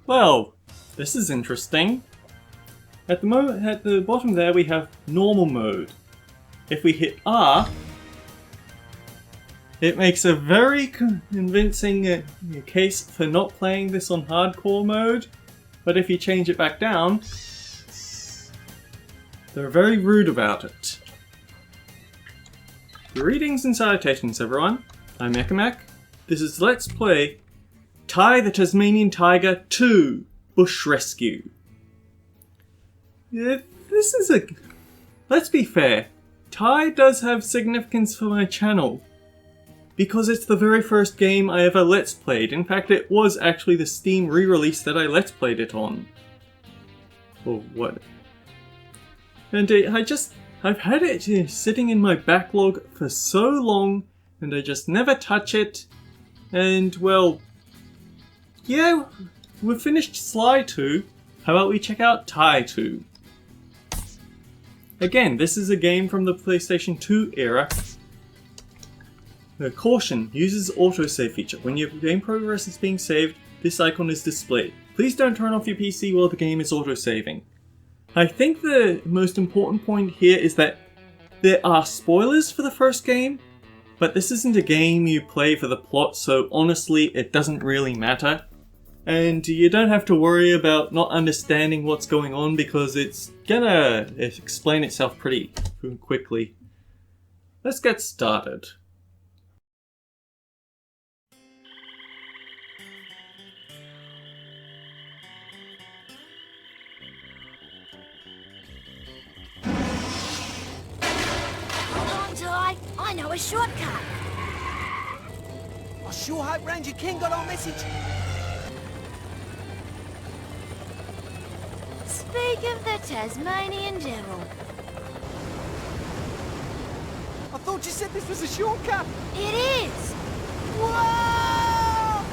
Well, this is interesting. At the bottom there we have normal mode. If we hit R, it makes a very convincing case for not playing this on hardcore mode, but if you change it back down, they're very rude about it. Greetings and salutations everyone, I'm Ekamak. This is Let's Play Ty the Tasmanian Tiger 2 Bush Rescue. Yeah, this is a... Let's be fair, Ty does have significance for my channel, because it's the very first game I ever Let's Played. In fact, it was actually the Steam re-release that I Let's Played it on. Or what? And I've had it sitting in my backlog for so long, and I just never touch it. And, well, yeah, we've finished Sly 2. How about we check out Ty 2? Again, this is a game from the PlayStation 2 era. Caution, uses autosave feature. When your game progress is being saved, this icon is displayed. Please don't turn off your PC while the game is autosaving. I think the most important point here is that there are spoilers for the first game, but this isn't a game you play for the plot, so honestly it doesn't really matter. And you don't have to worry about not understanding what's going on because it's gonna explain itself pretty quickly. Let's get started. I know a shortcut. I sure hope Ranger King got our message. Speak of the Tasmanian Devil. I thought you said this was a shortcut. It is. Whoa!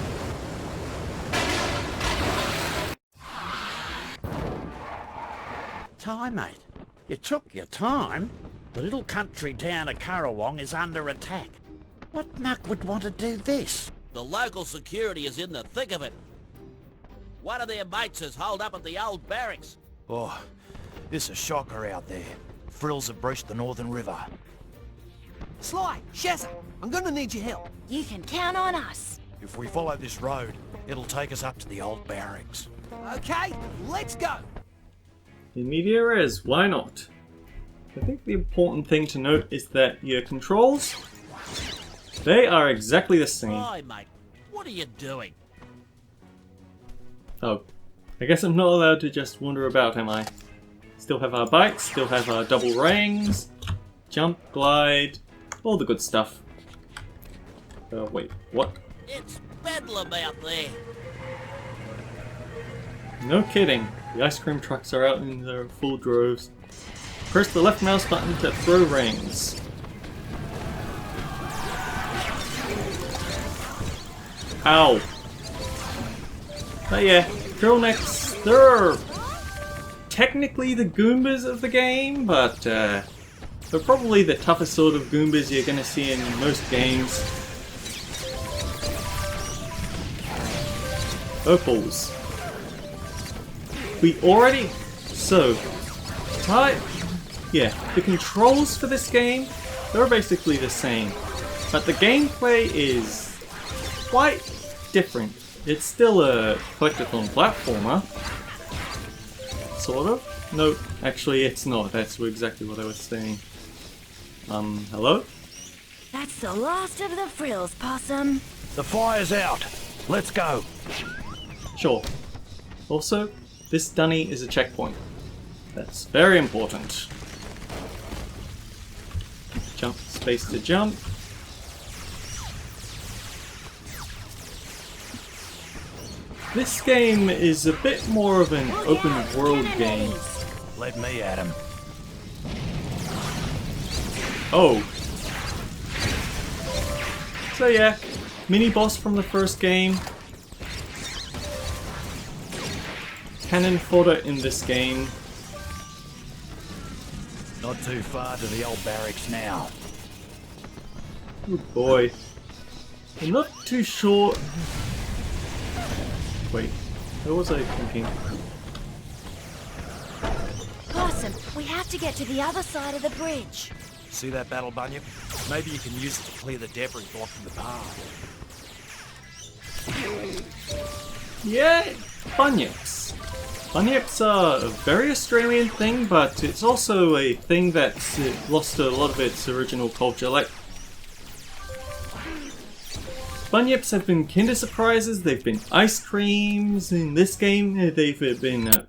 Ty, mate, you took your time. The little country town of Currawong is under attack. What muck would want to do this? The local security is in the thick of it. One of their mates is holed up at the old barracks. Oh, it's a shocker out there. Frills have breached the Northern River. Sly, Shazza, I'm gonna need your help. You can count on us. If we follow this road, it'll take us up to the old barracks. Okay, let's go. In media res, why not? I think the important thing to note is that your controls, they are exactly the same. Hi, mate. What are you doing? Oh, I guess I'm not allowed to just wander about, am I? Still have our bikes, still have our double rings, jump, glide, all the good stuff. Wait, what? It's bedlam out there. No kidding, the ice cream trucks are out in their full droves. Press the left mouse button to throw rings. Ow. But yeah, Krillnecks, they're technically the Goombas of the game, but they're probably the toughest sort of Goombas you're going to see in most games. Opals. We already... So, yeah, the controls for this game, they're basically the same, but the gameplay is quite different. It's still a collectathon platformer, sort of. No, actually it's not, that's exactly what I was saying. Hello? That's the last of the frills, Possum. The fire's out. Let's go. Sure. Also, this dunny is a checkpoint. That's very important. Jump, space to jump. This game is a bit more of an open world game. Let me at him. Oh. So yeah, mini boss from the first game. Cannon fodder in this game. Not too far to the old barracks now. Oh boy. I'm not too sure... Wait. What was I thinking? Possum, we have to get to the other side of the bridge. See that battle bunyip? Maybe you can use it to clear the debris blocking the path. Yeah, bunyips. Bunyips are a very Australian thing, but it's also a thing that's lost a lot of its original culture. Like, bunyips have been Kinder Surprises, they've been ice creams. In this game, they've been...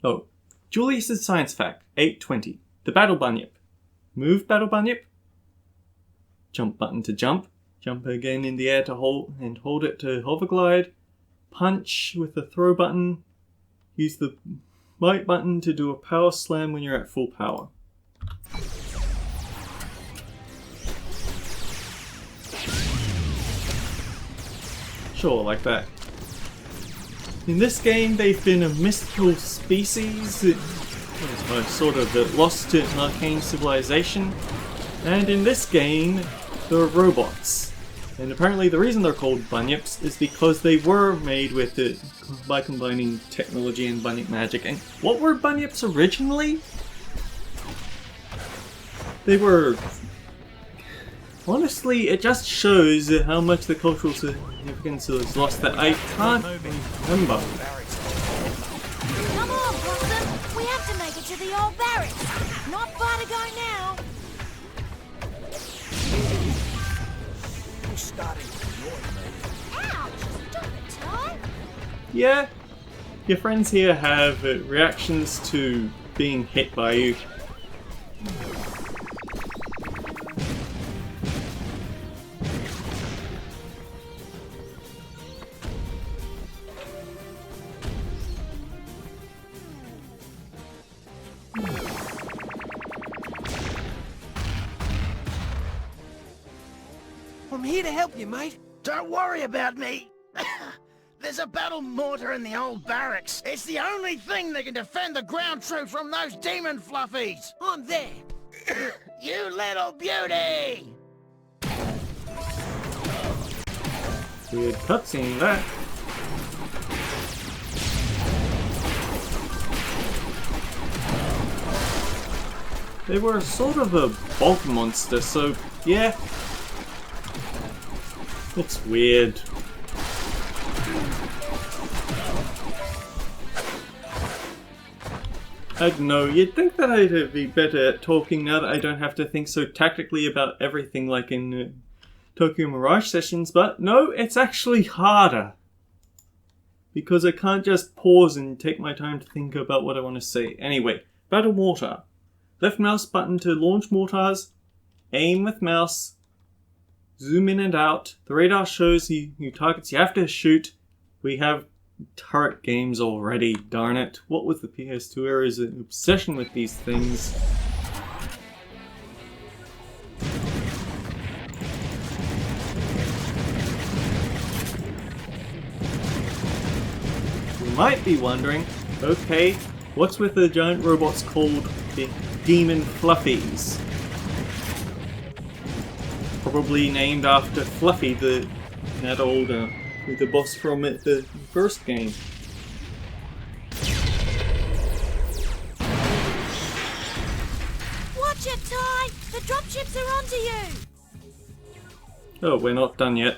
Oh, Julius's Science Fact, 820. The Battle Bunyip. Move Battle Bunyip. Jump button to jump. Jump again in the air to hold, and hold it to hover glide. Punch with the throw button. Use the right button to do a power slam when you're at full power. Sure, like that. In this game, they've been a mystical species that was sort of lost to an arcane civilization. And in this game, they're robots. And apparently the reason they're called bunyips is because they were made with it by combining technology and bunyip magic. And what were bunyips originally? They were... Honestly, it just shows how much the cultural significance is lost that I can't remember. Come on, Possum. We have to make it to the old barracks. Not far to go now. You're starting to annoy me. Ouch! Stop it, Ty. Yeah, your friends here have reactions to being hit by you. I'm here to help you, mate. Don't worry about me. There's a battle mortar in the old barracks. It's the only thing that can defend the ground troops from those demon fluffies. I'm there. You little beauty! Weird cutscene, that. They were sort of a bulk monster, so yeah. It's weird. I don't know, you'd think that I'd be better at talking now that I don't have to think so tactically about everything like in Tokyo Mirage sessions, but no, it's actually harder. Because I can't just pause and take my time to think about what I want to say. Anyway, Battle Mortar. Left mouse button to launch mortars. Aim with mouse. Zoom in and out. The radar shows you targets you have to shoot. We have turret games already, darn it. What was the PS2 era's obsession with these things? You might be wondering, okay, what's with the giant robots called the Demon Fluffies? Probably named after Fluffy, that old the boss from the first game. Watch it, Ty. The dropships are onto you. Oh, we're not done yet.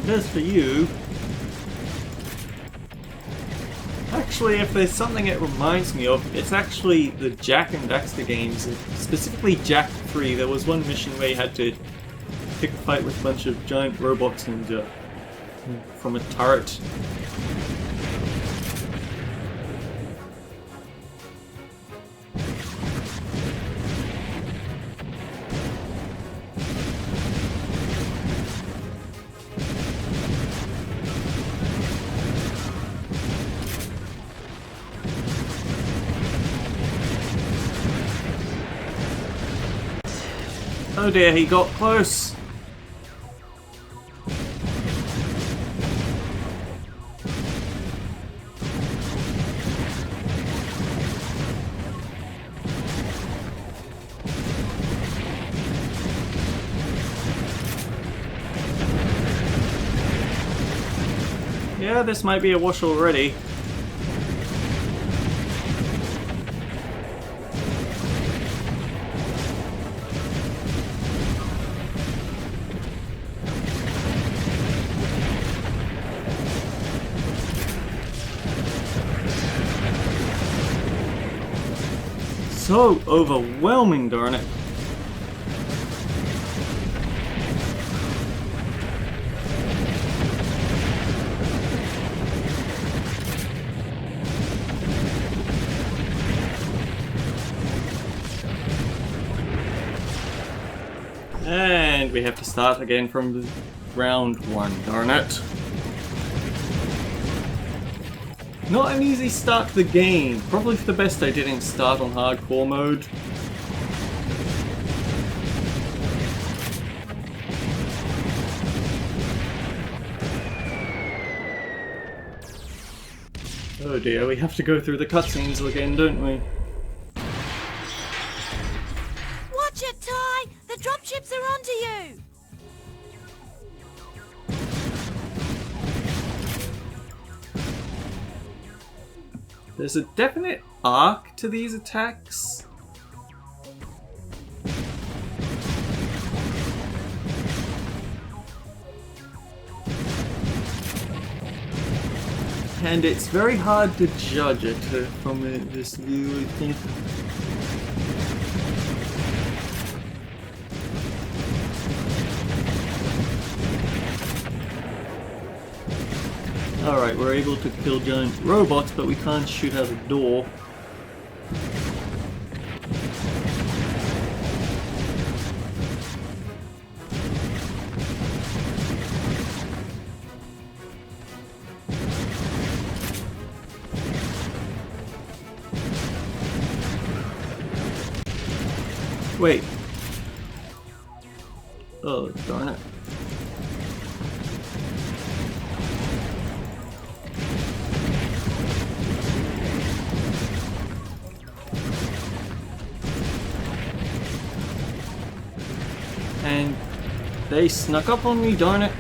As for you... Actually, if there's something it reminds me of, it's actually the Jak and Daxter games. Specifically Jak 3, there was one mission where you had to pick a fight with a bunch of giant robots and from a turret. Oh dear, he got close. Yeah, this might be a wash already. So overwhelming, darn it. And we have to start again from round 1, darn it. Not an easy start to the game. Probably for the best I didn't start on hardcore mode. Oh dear, we have to go through the cutscenes again, don't we? Watch it, Ty! The dropships are onto you! There's a definite arc to these attacks. And it's very hard to judge it from this view, I think. Alright, we're able to kill giant robots, but we can't shoot out a door. Wait. Oh, darn it. And they snuck up on me, darn it.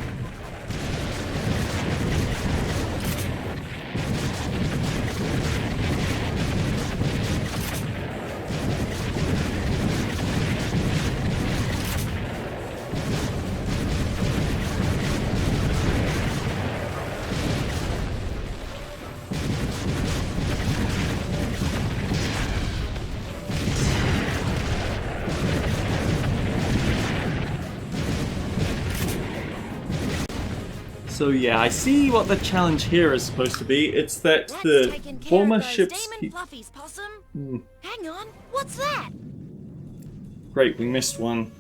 So yeah, I see what the challenge here is supposed to be. It's that That's the taking care former of those ships demon keep... fluffies, Possum. Hang on, what's that? Great, we missed one.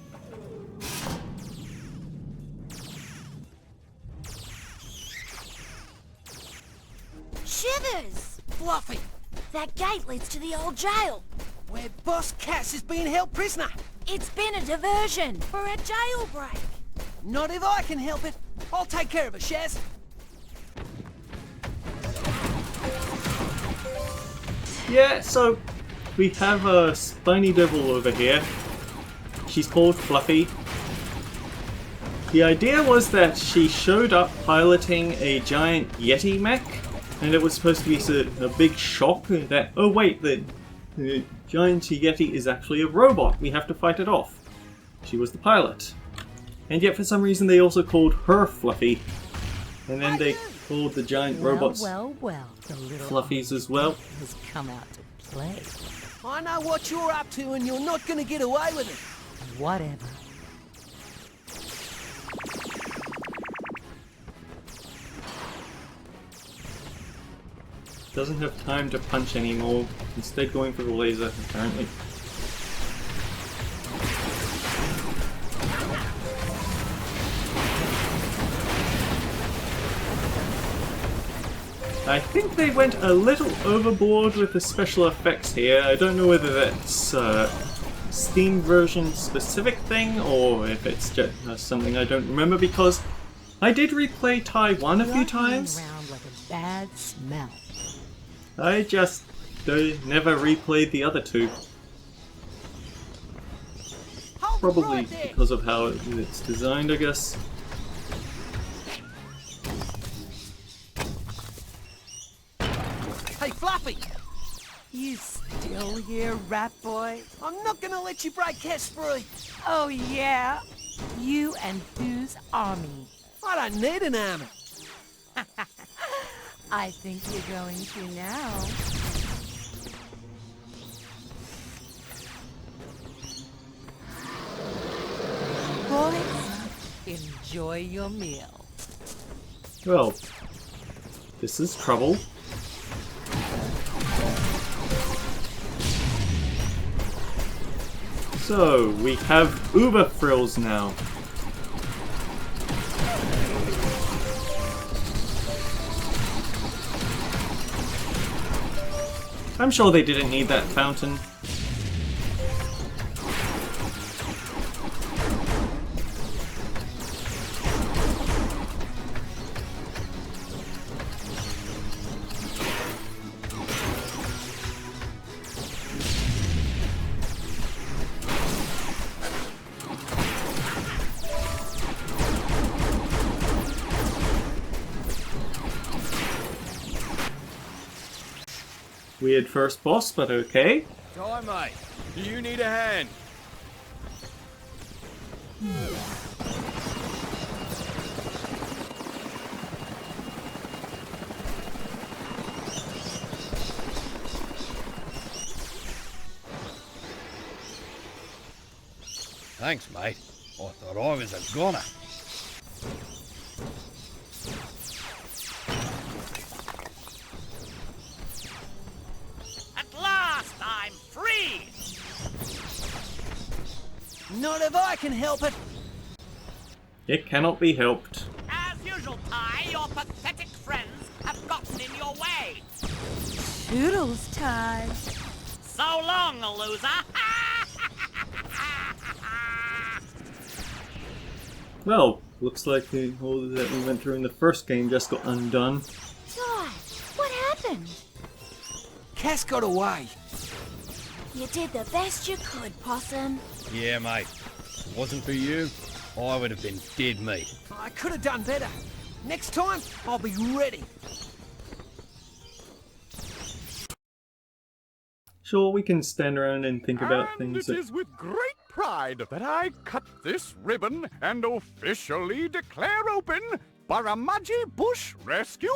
Shivers! Fluffy, That gate leads to the old jail. where Boss Cass is being held prisoner. It's been a diversion for a jailbreak. Not if I can help it. I'll take care of it, Shaz. Yeah, so we have a spiny devil over here. She's called Fluffy. The idea was that she showed up piloting a giant Yeti mech, and it was supposed to be a big shock that, oh wait, the giant Yeti is actually a robot. We have to fight it off. She was the pilot. And yet for some reason they also called her Fluffy. And then they called the giant robots Well, the little Fluffies as well. has come out to play. I know what you're up to and you're not gonna get away with it. Whatever. Doesn't have time to punch anymore. Instead going for the laser, apparently. I think they went a little overboard with the special effects here. I don't know whether that's a Steam version specific thing or if it's just something I don't remember, because I did replay Taiwan a few You're times. hanging around like a bad smell. I just never replayed the other two. Hold Probably right there. because of how it's designed, I guess. here, rat boy? I'm not gonna let you break Cass free. Oh, yeah? You and whose army? I don't need an army. I think you're going to now. Boys, enjoy your meal. Well, this is trouble. So, we have Uber frills now. I'm sure they didn't need that fountain. Weird first boss, but okay. Hi, mate. Do you need a hand? Thanks, mate. I thought I was a goner. At last, I'm free! Not if I can help it. It cannot be helped. As usual, Ty, your pathetic friends have gotten in your way. Toodles time. So long, loser! Well, looks like all that we went through in the first game just got undone. Ty, what happened? Cass got away. You did the best you could, Possum. Yeah, mate. If it wasn't for you, I would have been dead meat. I could have done better. Next time, I'll be ready. Sure, we can stand around and think about And things it that... is with great pride that I cut this ribbon and officially declare open Baramaji Bush Rescue.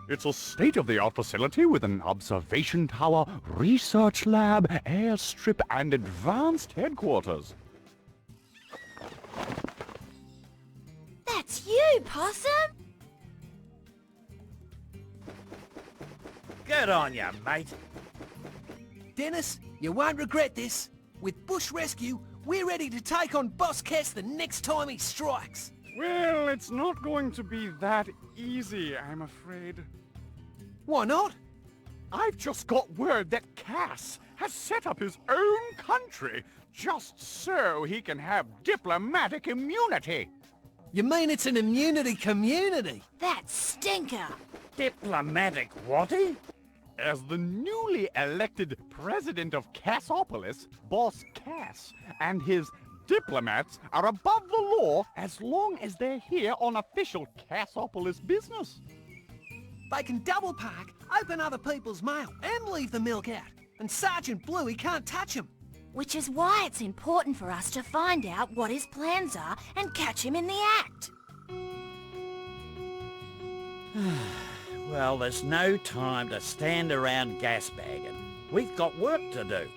It's a state-of-the-art facility with an observation tower, research lab, airstrip, and advanced headquarters. That's you, Possum! Good on you, mate. Dennis, you won't regret this. With Bush Rescue, we're ready to take on Boss Cass the next time he strikes. Well, it's not going to be that easy, I'm afraid. Why not? I've just got word that Cass has set up his own country just so he can have diplomatic immunity. You mean it's an immunity community? That stinker! Diplomatic whatty? As the newly elected president of Cassopolis, Boss Cass and his diplomats are above the law as long as they're here on official Cassopolis business. They can double park, open other people's mail, and leave the milk out. And Sergeant Bluey can't touch him. Which is why it's important for us to find out what his plans are and catch him in the act. Well, there's no time to stand around gasbagging. We've got work to do.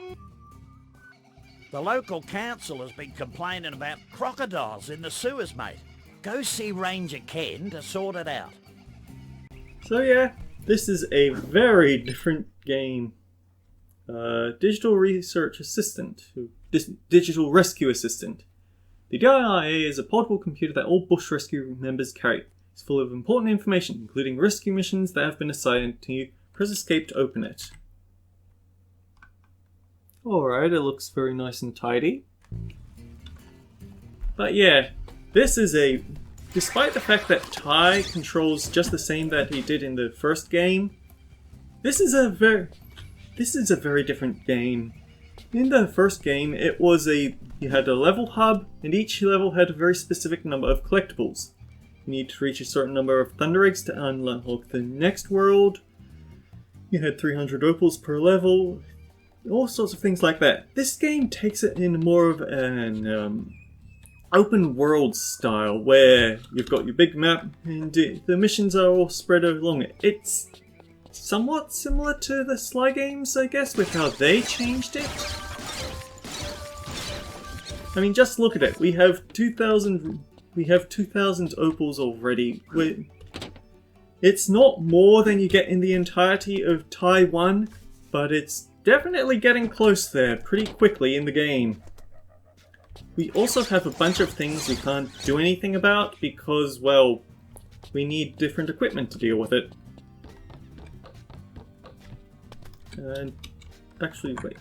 The local council has been complaining about crocodiles in the sewers, mate. Go see Ranger Ken to sort it out. So yeah, this is a very different game. Digital Research Assistant, Digital Rescue Assistant. The DIA is a portable computer that all Bush Rescue members carry. It's full of important information, including rescue missions that have been assigned to you. Press escape to open it. Alright, it looks very nice and tidy. But yeah, this is a... Despite the fact that Ty controls just the same that he did in the first game, this is a very different game. in the first game, it was you had a level hub, and each level had a very specific number of collectibles. You need to reach a certain number of Thunder Eggs to unlock the next world. You had 300 opals per level, all sorts of things like that. This game takes it in more of an open world style, where you've got your big map and the missions are all spread along it. It's somewhat similar to the Sly games, I guess, with how they changed it. I mean, just look at it. We have 2,000 opals already. It's not more than you get in the entirety of Taiwan, but it's definitely getting close there pretty quickly in the game. We also have a bunch of things we can't do anything about because, well, we need different equipment to deal with it. And actually, wait.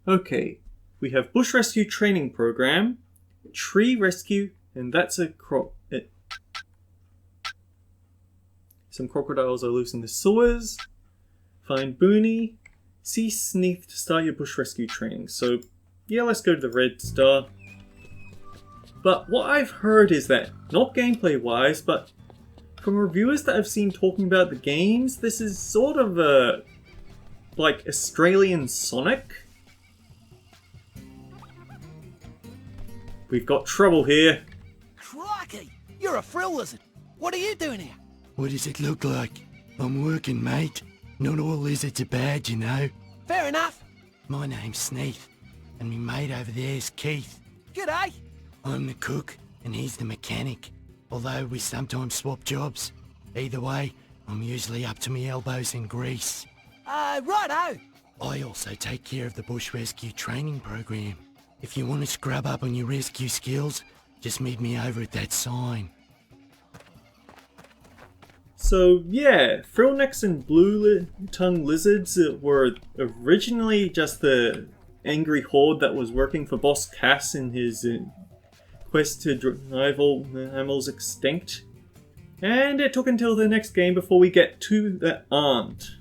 Okay, we have Bush Rescue Training Program, Tree Rescue, and that's a some crocodiles are loose in the sewers. Find Booney. See Sneath to start your bush rescue training. So, yeah, let's go to the Red Star. But what I've heard is that, not gameplay-wise, but from reviewers that I've seen talking about the games, this is sort of a like Australian Sonic. We've got trouble here. Crikey! You're a frill lizard. What are you doing here? What does it look like? I'm working, mate. Not all lizards are bad, you know. Fair enough. My name's Sneath, and me mate over there's Keith. G'day. I'm the cook, and he's the mechanic. Although we sometimes swap jobs. Either way, I'm usually up to me elbows in grease. Righto. I also take care of the Bush Rescue Training Program. If you want to scrub up on your rescue skills, just meet me over at that sign. So yeah, frillnecks and blue-tongued lizards were originally just the angry horde that was working for Boss Cass in his quest to drive all animals extinct. And it took until the next game before we get two that aren't.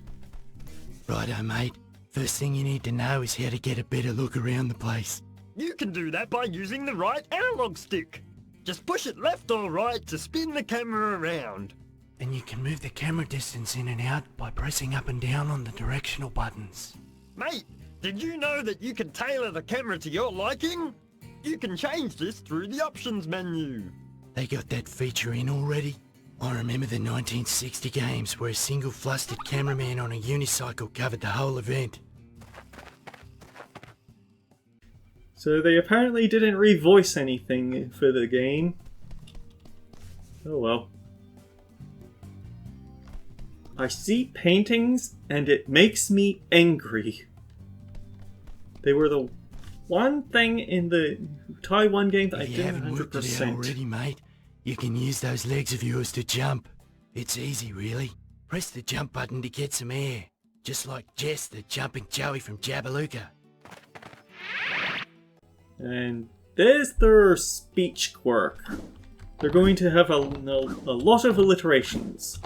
Righto, mate. First thing you need to know is how to get a better look around the place. You can do that by using the right analog stick. Just push it left or right to spin the camera around. And you can move the camera distance in and out by pressing up and down on the directional buttons. Mate, did you know that you can tailor the camera to your liking? You can change this through the options menu. They got that feature in already? I remember the 1960 games where a single flustered cameraman on a unicycle covered the whole event. So they apparently didn't revoice anything for the game. Oh well. I see paintings and it makes me angry. They were the one thing in the Taiwan game that I didn't 100%. Worked it out already, mate. You can use those legs of yours to jump. It's easy, really. Press the jump button to get some air. Just like Jess, the jumping Joey from Jabalooka. And there's their speech quirk. They're going to have a lot of alliterations.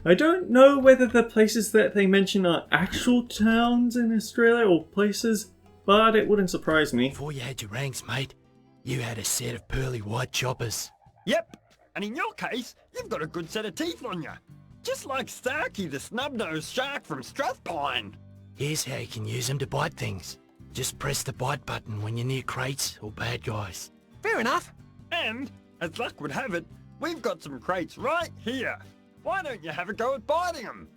I don't know whether the places that they mention are actual towns in Australia or places, but it wouldn't surprise me. Before you had your ranks, mate, you had a set of pearly white choppers. Yep, and in your case, you've got a good set of teeth on you. Just like Starkey the snub-nosed shark from Strathpine. Here's how you can use them to bite things. Just press the bite button when you're near crates or bad guys. Fair enough. And, as luck would have it, we've got some crates right here. Why don't you have a go at biting them?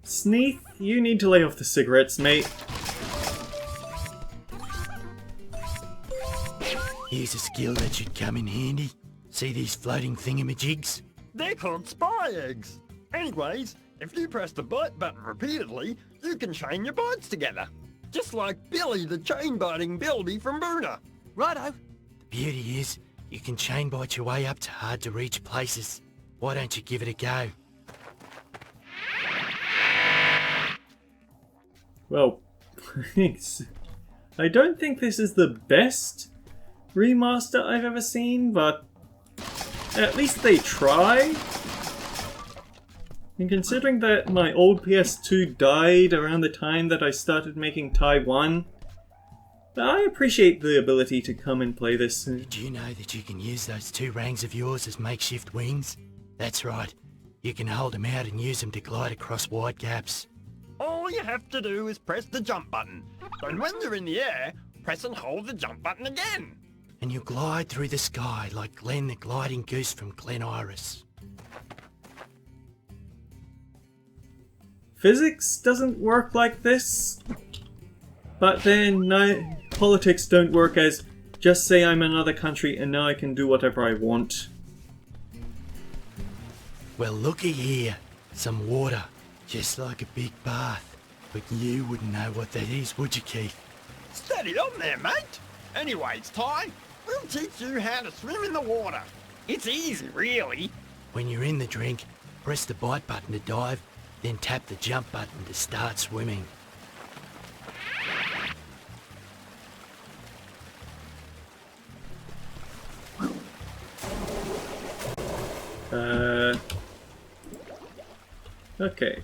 Sneath, you need to lay off the cigarettes, mate. Here's a skill that should come in handy. See these floating thingamajigs? They're called spy eggs. Anyways, if you press the bite button repeatedly, you can chain your bites together. Just like Billy the chain-biting buildie from Boona. Righto. The beauty is, you can chain bite your way up to hard-to-reach places. Why don't you give it a go? Well, thanks. I don't think this is the best remaster I've ever seen, but at least they try. And considering that my old PS2 died around the time that I started making Taiwan, I appreciate the ability to come and play this. Did you know that you can use those 2 rangs of yours as makeshift wings? That's right. You can hold them out and use them to glide across wide gaps. All you have to do is press the jump button. And when you're in the air, press and hold the jump button again. And you'll glide through the sky like Glenn the gliding goose from Glen Iris. Physics doesn't work like this. But then, no, politics don't work as just say I'm another country and now I can do whatever I want. Well, looky here. Some water. Just like a big bath. But you wouldn't know what that is, would you, Keith? Steady on there, mate. Anyways, Ty, we'll teach you how to swim in the water. It's easy, really. When you're in the drink, press the bite button to dive, then tap the jump button to start swimming. Okay.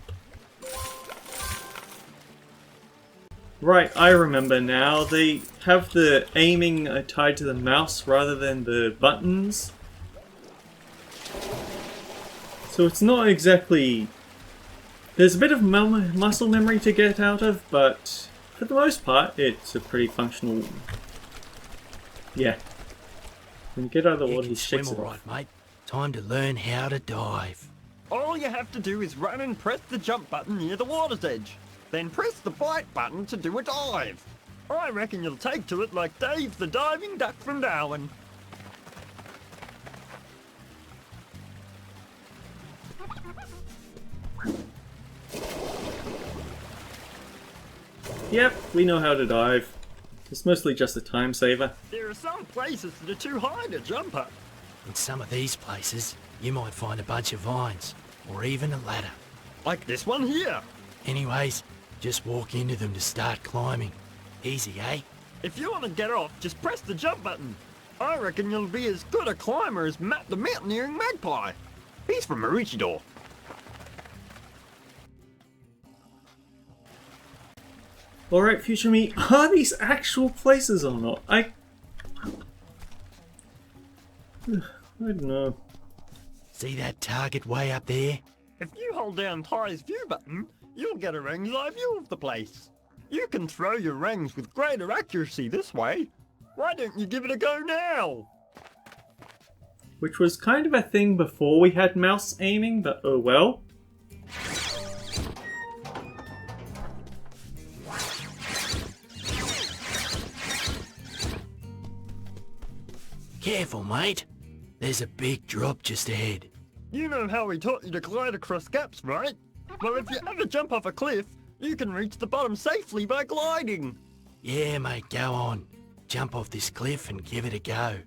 Right, I remember now. They have the aiming tied to the mouse rather than the buttons. So it's not exactly... There's a bit of muscle memory to get out of, but for the most part, it's a pretty functional... Yeah. When you get out of the water, he shakes it off. All right, mate. Time to learn how to dive. All you have to do is run and press the jump button near the water's edge. Then press the bite button to do a dive. I reckon you'll take to it like Dave the diving duck from Darwin. Yep, we know how to dive. It's mostly just a time saver. There are some places that are too high to jump up. In some of these places, you might find a bunch of vines, or even a ladder. Like this one here. Anyways, just walk into them to start climbing. Easy, eh? If you want to get off, just press the jump button. I reckon you'll be as good a climber as Matt the Mountaineering Magpie. He's from Maroochydore. Alright, future me, are these actual places or not? I don't know. See that target way up there? If you hold down Ty's view button, you'll get a ring's eye view of the place. You can throw your rings with greater accuracy this way. Why don't you give it a go now? Which was kind of a thing before we had mouse aiming, but oh well. Careful, mate. There's a big drop just ahead. You know how we taught you to glide across gaps, right? Well, if you ever jump off a cliff, you can reach the bottom safely by gliding. Yeah, mate, go on. Jump off this cliff and give it a go.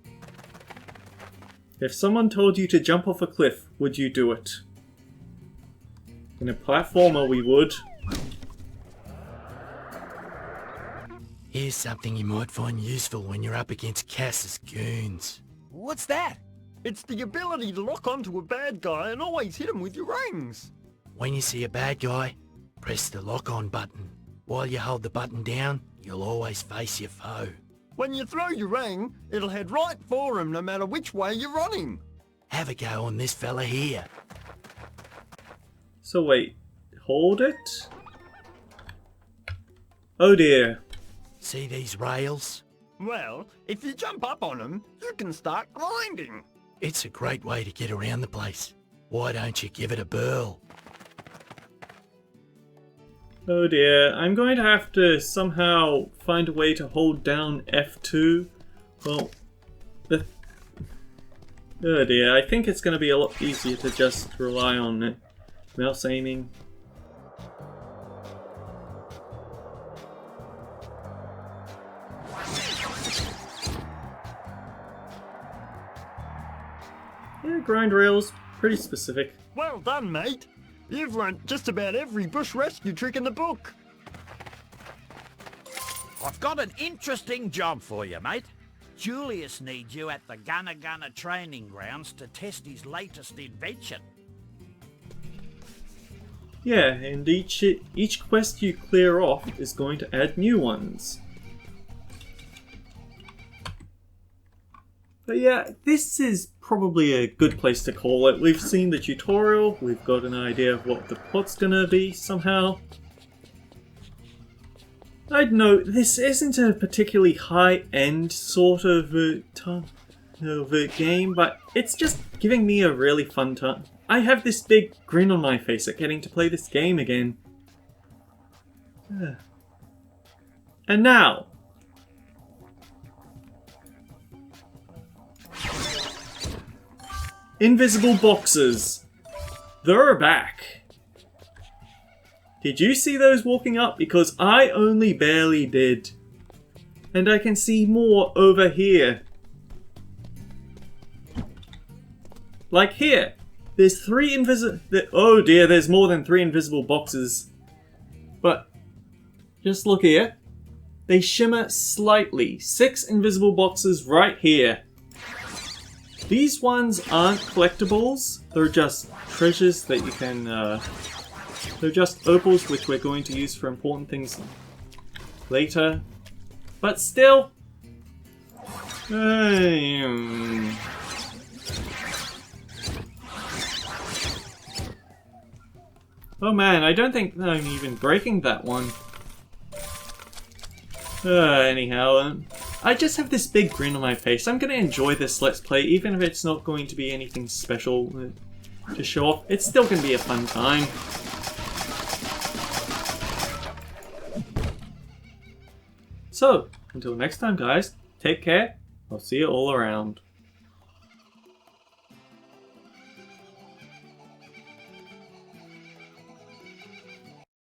If someone told you to jump off a cliff, would you do it? In a platformer, we would. Here's something you might find useful when you're up against Cass's goons. What's that? It's the ability to lock onto a bad guy and always hit him with your rings. When you see a bad guy, press the lock-on button. While you hold the button down, you'll always face your foe. When you throw your ring, it'll head right for him no matter which way you're running. Have a go on this fella here. So wait, hold it? Oh dear. See these rails? Well, if you jump up on them, you can start grinding. It's a great way to get around the place. Why don't you give it a whirl? Oh dear, I'm going to have to somehow find a way to hold down F2. Well, oh dear, I think it's going to be a lot easier to just rely on mouse aiming. Yeah, grind rails, pretty specific. Well done, mate. You've learnt just about every bush rescue trick in the book. I've got an interesting job for you, mate. Julius needs you at the Gunna Gunna training grounds to test his latest invention. Yeah, and each quest you clear off is going to add new ones. But yeah, this is probably a good place to call it. We've seen the tutorial, we've got an idea of what the plot's gonna be somehow. I'd note, this isn't a particularly high-end sort of a game, but it's just giving me a really fun time. I have this big grin on my face at getting to play this game again. And now, invisible boxes. They're back. Did you see those walking up? Because I only barely did. And I can see more over here. Like here. There's 3 invisible... Oh dear, there's more than 3 invisible boxes. But, just look here. They shimmer slightly. 6 invisible boxes right here. These ones aren't collectibles. They're just treasures that you can... They're just opals which we're going to use for important things later. But still... Oh man, I don't think I'm even breaking that one. Anyhow, I just have this big grin on my face. I'm gonna enjoy this Let's Play, even if it's not going to be anything special to show off. It's still gonna be a fun time. So, until next time guys, take care. I'll see you all around.